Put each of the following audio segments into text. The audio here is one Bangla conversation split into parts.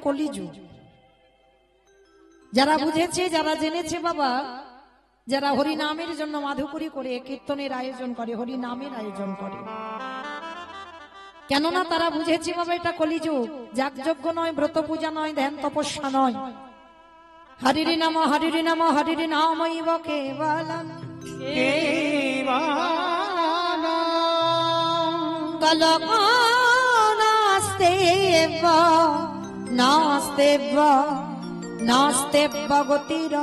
কলিযুগ। যারা বুঝেছে, যারা জেনেছে বাবা, যারা হরি নামের জন্য মাধুকরী করে কীর্তনের আয়োজন করে, হরি নামের আয়োজন করে, কেননা তারা বুঝেছে বাবা এটা কলিযুগ। যাগযজ্ঞ নয়, ব্রত পূজা নয়, ধ্যান তপস্যা নয়। হরিরি নাম হরিরি নাম হরিরি নামৈব কেবলম কলকাস্তেব নাস্তেব নাস্তেব গতির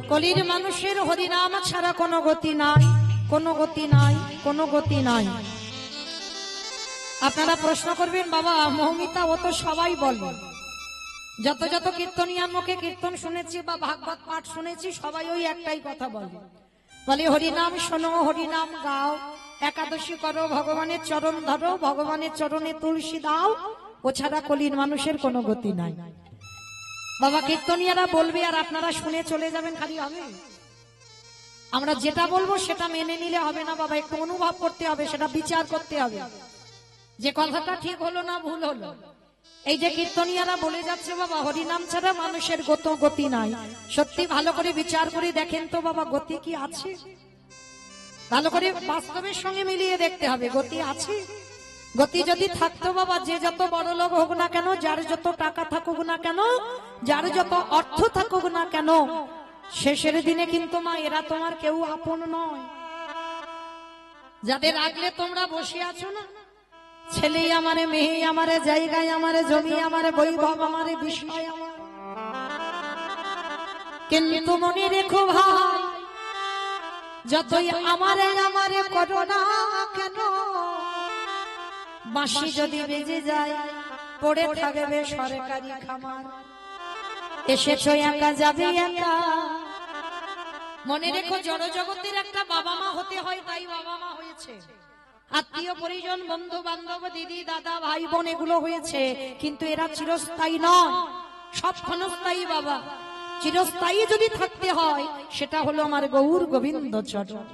কলির মানুষের হরিনাম ছাড়া কোনো গতি নাই, কোনো গতি নাই, কোনো গতি নাই। আপনারা প্রশ্ন করবেন বাবা মৌমিতা, ও তো সবাই বলে, যত যত কীর্তনিয়ার মুখে কীর্তন শুনেছি বা ভাগবত পাঠ শুনেছি, সবাই ওই একটাই কথা বলে, বলে হরিনাম শোনো, হরিনাম গাও, একাদশী করো, ভগবানের চরণ ধরো, ভগবানের চরণে তুলসী দাও, ও ছাড়া কলির মানুষের কোনো গতি নাই। বাবা কীর্তনিয়ারা বলবে আর আপনারা শুনে চলে যাবেন, খালি হবে? আমরা যেটা বলবো সেটা মেনে নিলে হবে না বাবা, একটু অনুভব করতে হবে, সেটা বিচার করতে হবে যে কথাটা ঠিক হলো না ভুল হলো। এই যে কীর্তনিয়ারা বলে যাচ্ছে বাবা হরিনাম ছাড়া মানুষের গতি নাই, সত্যি ভালো করে বিচার করে দেখেন তো বাবা গতি কি আছে? ভালো করে বাস্তবের সঙ্গে মিলিয়ে দেখতে হবে গতি আছে। গতি যদি থাকতো বাবা, যে যত বড় লোক হোক না কেন, যার যত টাকা থাকুক না কেন, যার যত অর্থ থাকুক না কেন, শেষের দিনে কিন্তু মা এরা তোমার কেউ আপন নয়। যাদের আগলে তোমরা বসে আছো না, ছেলে আমারে, মেয়ে আমারে, জায়গায় আমারে, জমি আমারে, বৈভব আমারে, বিষয় আমার, কিন্তু মনে রেখো ভাই, যতই আমারে আমারে করো না কেন, বাঁশি যদি বেজে যায় পড়ে থাকবে সরকারি খামার, এসেছো একা যাবে একা। মনে রেখো জড় জগতের একটা বাবা মা হতে হয়, তাই বাবা মা হয়েছে। আত্মীয় পরিজন, বন্ধু বান্ধব, দিদি দাদা ভাই বোন এগুলো হয়েছে, কিন্তু এরা চিরস্থায়ী নয়, সব ক্ষণস্থায়ী বাবা। চিরস্থায়ী যদি থাকতে হয় সেটা হলো আমার গৌর গোবিন্দ চরণ।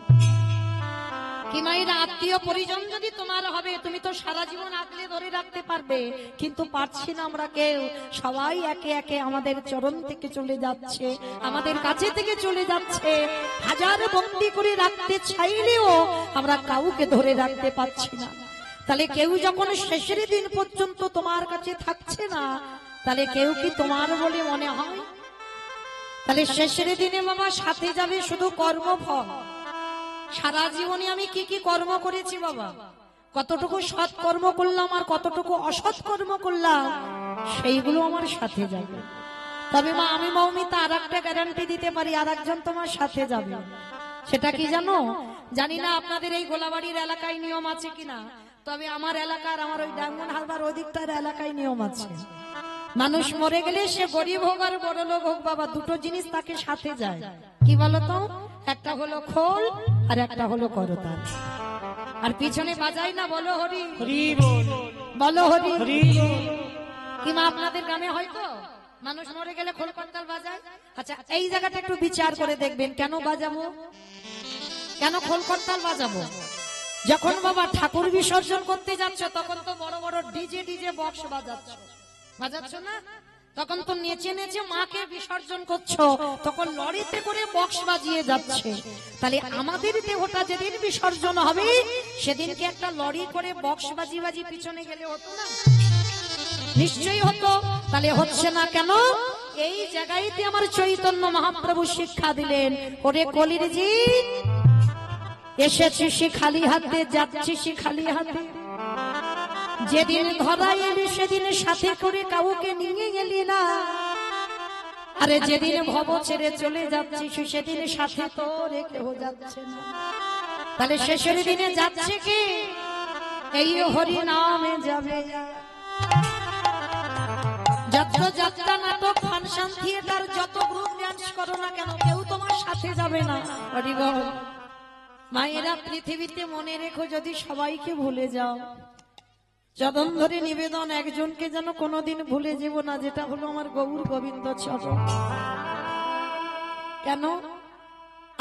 কি মায়েরা, আত্মীয় পরিজন যদি তোমার হবে, তুমি তো সারা জীবন আগলে ধরে রাখতে পারবে, কিন্তু পারছি না আমরা কেউ। সবাই একে একে আমাদের চরণ থেকে চলে যাচ্ছে, আমাদের কাছে থেকে চলে যাচ্ছে। হাজার বন্দি করে রাখতে চাইলেও আমরা কাউকে ধরে রাখতে পারছি না। তাহলে কেউ যখন শেষের দিন পর্যন্ত তোমার কাছে থাকছে না, তাহলে কেউ কি তোমার বলে মনে হয়? তাহলে শেষের দিনে বাবা সাথে যাবে শুধু কর্মফল। সারা জীবনে আমি কি কি কর্ম করেছি বাবা, কতটুকু সৎ কর্ম করলাম আর কতটুকু অসৎ কর্ম করলাম, সেইগুলো আমার সাথে যাবে। তবে মা আমি মৌমিতা আর একটা গ্যারান্টি দিতে পারি, আর একজন তোমার সাথে যাবে। সেটা কি জানো? জানি না আপনাদের এই গোলাবাড়ির এলাকায় নিয়ম আছে কিনা, তবে আমার এলাকার, আমার ওই ডায়মন্ড হারবার ওদিকটার এলাকায় নিয়ম আছে। মানুষ মরে গেলে সে গরিব হোক আর বড় লোক হোক বাবা, দুটো জিনিস তাকে সাথে যায়। কি বলতো? একটা হলো খোল আর একটা হলো করতাল। আর পিছনে বাজাই না, বলো হরি হরি বল, বলো হরি হরি। কি মা আপনাদের গ্রামে হয়তো মানুষ মরে গেলে খোল করতাল বাজায়? আচ্ছা এই জায়গাটা একটু বিচার করে দেখবেন, কেন বাজাবো, কেন খোল করতাল বাজাবো? যখন বাবা ঠাকুর বিসর্জন করতে যাচ্ছ তখন তো বড় বড় ডিজে বক্স বাজাচ্ছ না, তখন তো নেচে নেচে মাকে বিসর্জন করছো, তখন লরিতে করে বক্স বাজিয়ে যাচ্ছে। তাহলে আমাদের দেহটা যেদিন বিসর্জন হবে সেদিনকে একটা লরি করে বক্স বাজি বাজি পিছনে গেলে হতো না? নিশ্চয়ই হতো। তাহলে হচ্ছে না কেন? এই জায়গায়তে আমার চৈতন্য মহাপ্রভু শিক্ষা দিলেন, ওরে কলির জিত, এসেছিস খালি হাতে, যাচ্ছিস খালি হাতে। যেদিন ধরা এলি সেদিন সাথে করে কাউকে নিয়ে গেলি না, আরে যেদিন ভব ছেড়ে চলে যাচ্ছিস সেদিন সাথে তো রেখেও যাচ্ছে না। তাহলে শেষের দিনে যাচ্ছে কি? এই হরি নামে যাবে। যত যাত্রা, নাটক, ফাংশন, থিয়েটার, যত গ্রুপ ডান্স করো না কেন, কেউ তোমার সাথে যাবে না। হরি বল। মায়েরা পৃথিবীতে মনে রেখো, যদি সবাইকে ভুলে যাও, চরণ ধরে নিবেদন, একজনকে যেন কোনোদিন ভুলে যাব না, যেটা হলো আমার গৌর গোবিন্দ চরণ। কেন?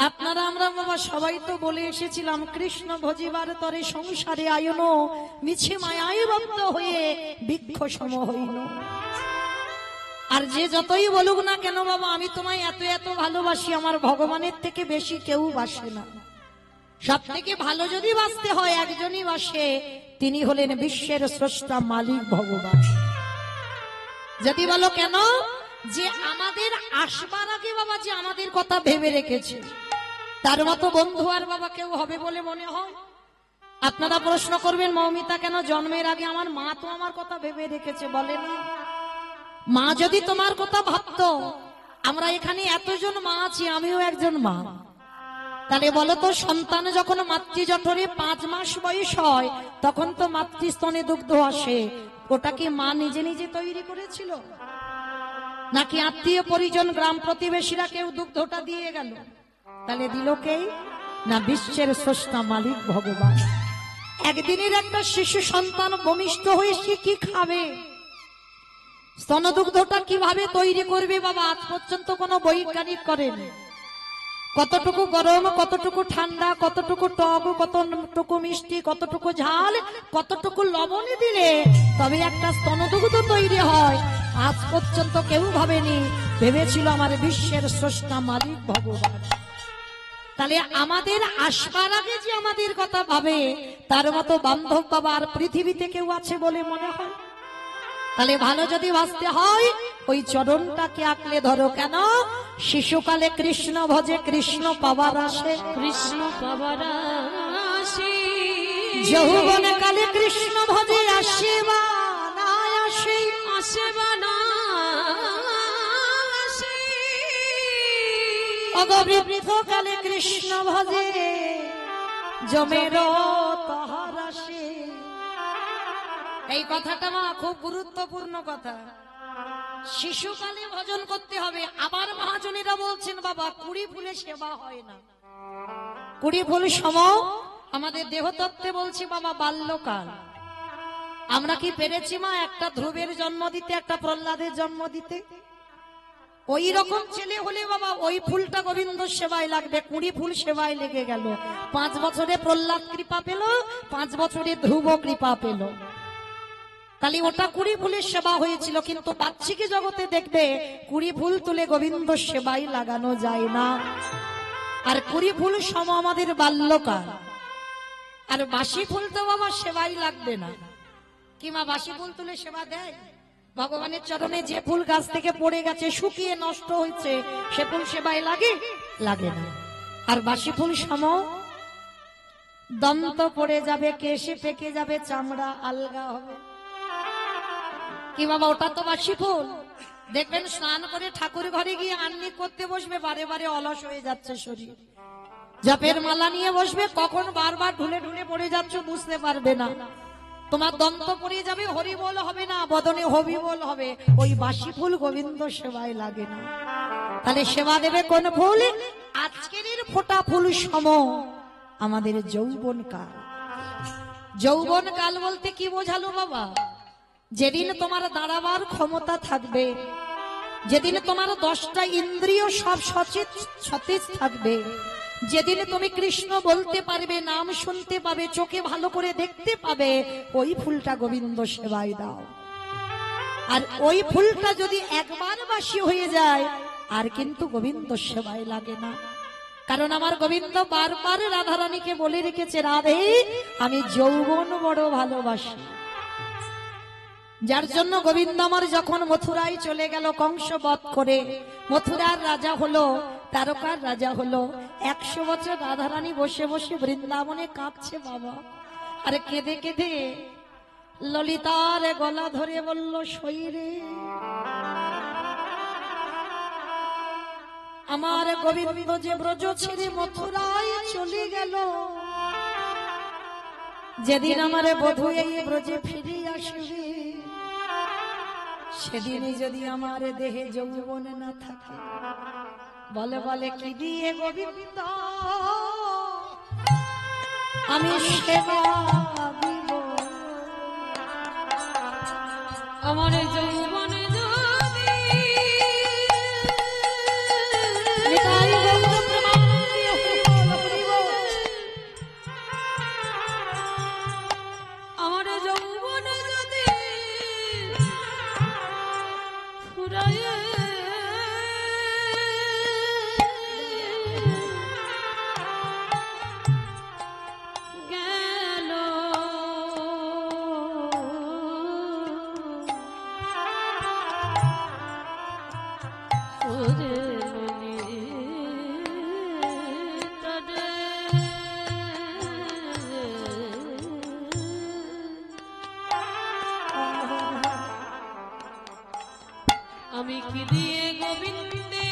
আপনারা আমরা বাবা সবাই তো বলে এসেছিলাম কৃষ্ণ ভজিবার তরে সংসারে আয়ন মিছে মায়ায় বদ্ধ হয়ে বৃক্ষ সম হইন। আর যে যতই বলুক না কেন বাবা আমি তোমায় এত এত ভালোবাসি, আমার ভগবানের থেকে বেশি কেউ বাসে না। সব থেকে ভালো যদি বাসতে হয় একজনই বাসে, তিনি হলেন বিশ্বের স্রষ্টা মালিক ভগবান। যদি বলো কেন, যে আমাদের আসবার আগে বাবা যে আমাদের কথা ভেবে রেখেছে, তার মতো বন্ধু আর বাবা কেউ হবে বলে মনে হয়? আপনারা প্রশ্ন করবেন মৌমিতা কেন জন্মের আগে আমার মা তো আমার কথা ভেবে রেখেছে, বলেনি? মা যদি তোমার কথা ভাবতো, আমরা এখানে এতজন মা আছি, আমিও একজন মা, তাহলে বলো তো সন্তান যখন মাতৃজঠরে 5 মাস বয়স হয় তখন তো মাতৃস্তনে দুগ্ধ আসে, ওটা কি মা নিজে নিজে তৈরি করেছিল, নাকি আত্মীয় পরিজন গ্রাম প্রতিবেশীরা কেউ দুগ্ধটা দিয়ে গেল? তাহলে দিল কে? না, বিশ্বের স্রষ্টা মালিক ভগবান। একদিনের একটা শিশু সন্তান ভূমিষ্ঠ হয়ে সে কি খাবে, স্তনদুগ্ধটা কিভাবে তৈরি করবে বাবা আজ পর্যন্ত কোনো বৈজ্ঞানিক করেনি। কতটুকু গরম, কতটুকু ঠান্ডা, কতটুকু টক, কতটুকু মিষ্টি, কতটুকু ঝাল, কতটুকু লবণ দিলে তবে একটা স্তনদুগ্ধ তৈরি হয়, আজ পর্যন্ত কেউ ভাবেনি। ভেবেছিল আমার বিশ্বের স্রষ্টা মালিক ভগবান। তাহলে আমাদের আসবার আগে যে আমাদের কথা ভাবে, তার মতো বান্ধব বাবা আর পৃথিবীতে কেউ আছে বলে মনে হয়? তাহলে ভালো যদি বাঁচতে হয় ওই চরণটাকে আঁকলে ধরো। কেন? শিশুকালে কৃষ্ণ ভজে কৃষ্ণ পাবার আসে, কৃষ্ণ পাবার আসে, যৌবন কালে কৃষ্ণ ভজে আসে বা না আসে, আসে বা না আসে, অগবৃদ্ধ কালে কৃষ্ণ ভজে জমের তাহার আসে। এই কথাটা মা খুব গুরুত্বপূর্ণ কথা। শিশুকালে ভজন করতে হবে। আবার মহাজনেরা বলছেন বাবা 20 ফুলে সেবা হয় না। 20 ফুল সম আমাদের দেহতত্ত্বে বলছি বাবা বাল্যকাল। আমরা কি পেরেছি মা একটা ধ্রুবের জন্ম দিতে, একটা প্রহ্লাদের জন্ম দিতে? ওই রকম ছেলে হলে বাবা ওই ফুলটা গোবিন্দ সেবায় লাগবে, 20 ফুল সেবায় লেগে গেল। 5 বছরে প্রহ্লাদ কৃপা পেল, 5 বছরে ধ্রুব কৃপা পেল। তাহলে ওটা 20 ফুলের সেবা হয়েছিল। কিন্তু বাচ্চিক জগতে দেখবে 20 ফুল তুলে গোবিন্দ সেবাই লাগানো যায় না। আর 20 ফুল সম আমাদের বাল্যকাল। আর বাসি ফুল তো বাবা সেবাই লাগবে না। কি মা বাসি ফুল তুলে সেবা দেয়? ভগবানের চরণে যে ফুল গাছ থেকে পড়ে গেছে, শুকিয়ে নষ্ট হয়েছে, সে ফুল সেবায় লাগে? লাগে না। আর বাসি ফুল সম দন্ত পড়ে যাবে, কেশে পেকে যাবে, চামড়া আলগা হবে। কি বাবা ওটা তো বাসি ফুল। দেখবেন স্নান করে ঠাকুর ঘরে গিয়ে আন্নি করতে বসবে, বারে বারে অলস হয়ে যাচ্ছে শরীর। জপের মালা নিয়ে বসবে, কখন বারবার ঢুলে ঢুলে পড়ে যাচ্ছে বুঝতে পারবে না। তোমার দন্ত পড়ে যাবে, হরি বল হবে না, বদনে হবি বল হবে। ওই বাসি ফুল গোবিন্দ সেবায় লাগে না। তাহলে সেবা দেবে কোন ফুল? আজকের ফোটা ফুল সম আমাদের যৌবন কাল। যৌবন কাল বলতে কি বোঝালো বাবা? যেদিন তোমার দাঁড়াবার ক্ষমতা থাকবে, যেদিন তোমার 10টা ইন্দ্রিয় সব সতেজ থাকবে, যেদিন তুমি কৃষ্ণ বলতে পারবে, নাম শুনতে পাবে, চোখে ভালো করে দেখতে পাবে, ওই ফুলটা গোবিন্দ সেবায় দাও। আর ওই ফুলটা যদি একবার বাসি হয়ে যায় আর কিন্তু গোবিন্দ সেবায় লাগে না। কারণ আমার গোবিন্দ বারবার রাধারানীকে বলে রেখেছে, রাধে আমি যৌবন বড় ভালোবাসি। যার জন্য গোবিন্দ আমার যখন মথুরায় চলে গেল কংস বধ করে, মথুরার রাজা হলো, তারকার রাজা হলো, 100 বছর রাধারানী বসে বসে বৃন্দাবনে কাঁদছে বাবা। আরে কেঁদে কেঁদে ললিতার গলা ধরে বলল, সইরে আমার গোবিন্দ যে ব্রজ ছেড়ে মথুরায় চলে গেল, যেদিন আমার বধূ এই ব্রজে ফিরে আসবে, সেদিনই যদি আমার দেহে যৌবন না থাকে, বলে বলে কি দিয়ে গোবিন্দ আমি সেবা দিব? আমার যৌবনে যদি নিতাই গৌর প্রেমানন্দে ফুরায়ে গেল ওরে আমি কি দিয়ে গোবিন্দে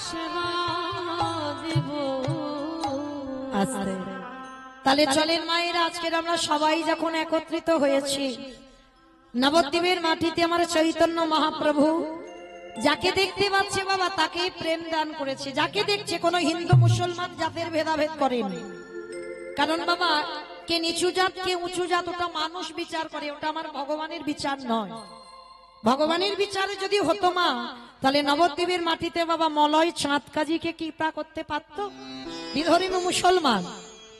সেবা দেব। আস্তে তাহলে চলেন মায়েরা, আজকের আমরা সবাই যখন একত্রিত হয়েছি নবদ্বীপের মাটিতে আমার চৈতন্য মহাপ্রভু যাকে দেখতে পাচ্ছে বাবা তাকে প্রেম দান করেছে। যাকে দেখছে কোনো হিন্দু মুসলমান জাতের ভেদাভেদ করেনি। কারণ বাবা কে নিচু জাত কে উঁচু জাত ওটা মানুষ বিচার করে, ওটা আমার ভগবানের বিচার নয়। ভগবানের বিচারে যদি হতো মা, তাহলে নবদ্বীপের মাটিতে বাবা মলয় চাঁদ কাজীকে কৃপা করতে পারত? বিধর্মী মুসলমান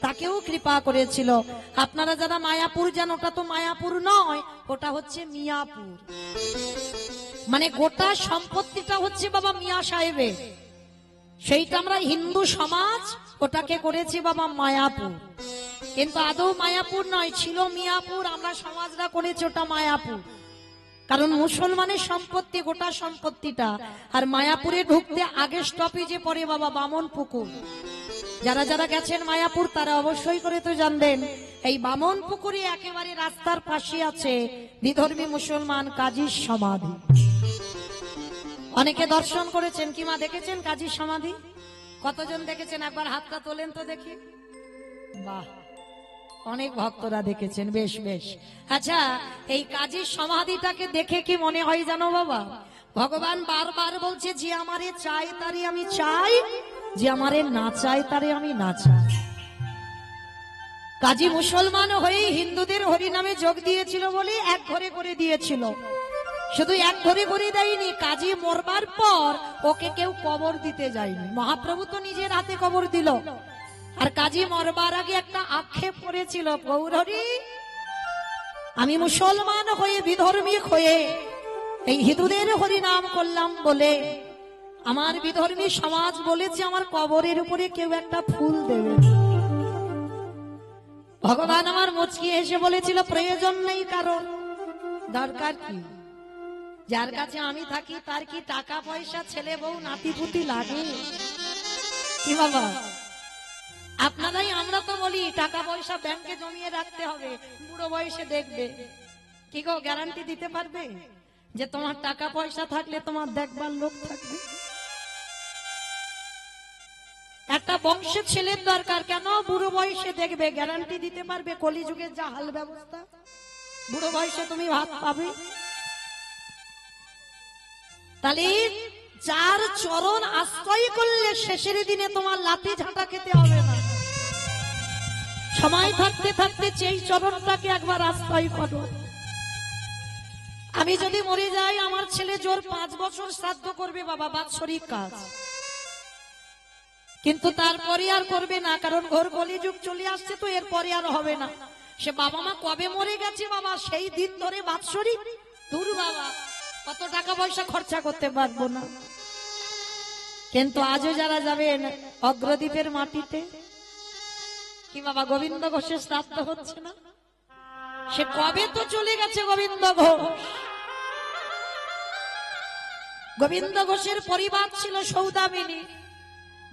তাকেও কৃপা করেছিল। আপনারা যারা মায়াপুর যান, ওটা তো মায়াপুর নয়, ওটা হচ্ছে মিয়াপুর। মানে গোটা সম্পত্তিটা হচ্ছে বাবা মিয়া সাহেবের। সেইটা আমরা হিন্দু সমাজ ওটাকে করেছি বাবা মায়াপুর, কিন্তু আদৌ মায়াপুর নয়, ছিল মিয়াপুর। আমরা সমাজরা করেছি ওটা মায়াপুর, কারণ মুসলমানের সম্পত্তি গোটা সম্পত্তিটা। আর মায়াপুরে ঢুকতে আগে স্টপেজে পড়ে বাবা বামন পুকুর। যারা যারা গেছেন মায়াপুর তারা অবশ্যই করে তো জানবেন, এই বামন পুকুরে একেবারে রাস্তার পাশে আছে বিধর্মী মুসলমান কাজীর সমাধি। অনেকে দর্শন করেছেন কি মা, দেখেছেন কাজীর সমাধি? কতজন দেখেছেন? একবার হাতটা তোলেন তো দেখি। বাহ, অনেক ভক্তরা দেখেছেন, বেশ বেশ। আচ্ছা, এই কাজীর সমাধিটাকে দেখে কি মনে হয় জানো বাবা? ভগবান বারবার বলছে যে আমারে চাই তারে আমি চাই, যে আমারে না চাই তারে আমি না চাই। কাজী মুসলমান হয়ে হিন্দুদের হরিনামে যোগ দিয়েছিল বলে এক ঘরে করে দিয়েছিল। শুধু এক ঘরে করে দেয়নি, কাজী মরবার পর ওকে কেউ কবর দিতে যায়নি, মহাপ্রভু তো নিজের হাতে কবর দিল। আর কাজী মরবার আগে একটা আক্ষেপ করেছিল, গৌরহরি আমি মুসলমান হয়ে বিধর্মী হয়ে এই হিন্দুদের হরিনাম করলাম বলে আমার বিধর্মী সমাজ বলেছে আমার কবরের উপরে কেউ একটা ফুল দেবে। ভগবান আমার মুচকি এসে বলেছিল প্রয়োজন নেই, কারণ দরকার কি? যার কাছে আমি থাকি তার কি টাকা পয়সা ছেলে বউ নাতিপুতি লাগে? কি বাবা আপনারাই, আমরা তো বলি টাকা পয়সা ব্যাংকে জমিয়ে রাখতে হবে, বুড়ো বয়সে দেখবে। কি গো গ্যারান্টি দিতে পারবে যে তোমার টাকা পয়সা থাকলে তোমার দেখবার লোক থাকবে? একটা বংশের ছেলের দরকার, কেন বুড়ো বয়সে দেখবে? গ্যারান্টি দিতে পারবে? কলিযুগের যা হাল ব্যবস্থা, বুড়ো বয়সে তুমি ভাত পাবে? তাহলে যার চরণ আশ্রয় করলে শেষের দিনে তোমার লাঠি ঝাঁটা খেতে হবে না। সময় থাকতে থাকতে সেই চরণটাকে একবার আশ্রয় করো। আমি যদি মরে যাই, আমার ছেলে জোর 5 বছর শ্রাদ্ধ করবে বাবা, বাৎসরিক কাজ, কিন্তু তারপরে আর করবে না, কারণ ঘোর কলিযুগ চলে আসছে, তো এরপরে আর হবে না। সে বাবা মা কবে মরে গেছে বাবা, সেই দিন ধরে বাৎসরিক। দূর বাবা, কত টাকা পয়সা খরচা করতে পারবো না। কিন্তু আজও যারা যাবেন অগ্রদ্বীপের মাটিতে, কি বাবা গোবিন্দ ঘোষের শ্রাদ্ধ হচ্ছে না? সে কবে তো চলে গেছে গোবিন্দ ঘোষ। গোবিন্দ ঘোষের পরিবার ছিল সৌদামিনী।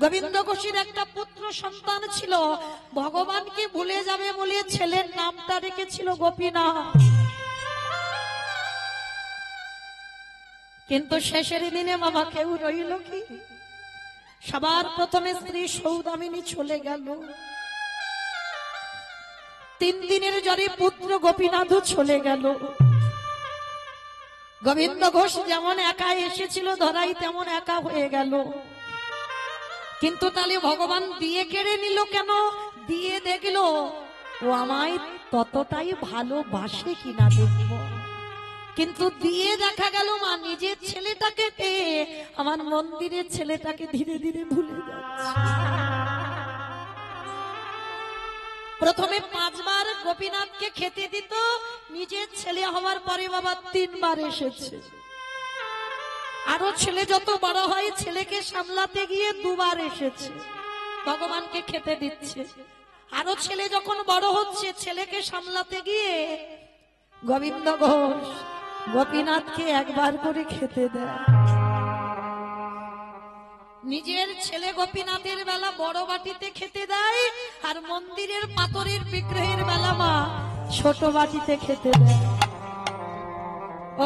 গোবিন্দ ঘোষের একটা পুত্র সন্তান ছিল, ভগবানকে ভুলে যাবে বলে ছেলের নামটা রেখেছিল গোপীনাথ। কিন্তু শেষের দিনে বাবা কেউ রইল কি? সবার প্রথমে স্ত্রী সৌদামিনী চলে গেল, 3 দিনের জ্বরে পুত্র গোপীনাথও চলে গেল। গোবিন্দ ঘোষ যেমন একা এসেছিল ধরাই, তেমন একা হয়ে গেল। কিন্তু তাহলে ভগবান দিয়ে কেড়ে নিল কেন? দিয়ে দেখলো ও আমায় ততটাই ভালোবাসে কিনা দেখব। কিন্তু দিয়ে দেখা গেল মা নিজের ছেলেটাকে পেয়ে আমার মন্দিরের ছেলেটাকে ধীরে ধীরে ভুলে যাচ্ছে। প্রথমে 5 বার গোপীনাথকে খেতে দিত, নিজের ছেলে হওয়ার পরে বাবা 3 বার এসেছে। আরো ছেলে যত বড় হয় ছেলেকে সামলাতে গিয়ে 2 বার এসেছে, ভগবানকে খেতে দিচ্ছে। আরো ছেলে যখন বড় হচ্ছে ছেলেকে সামলাতে গিয়ে গোবিন্দ ঘোষ গোপীনাথকে 1 বার করে খেতে দেয়। নিজের ছেলে গোপীনাথের বেলা বড় বাটিতে খেতে দেয়, আর মন্দিরের পাথরের বিগ্রহের বেলা মা ছোট বাটিতে খেতে দেয়।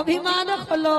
অভিমান হলো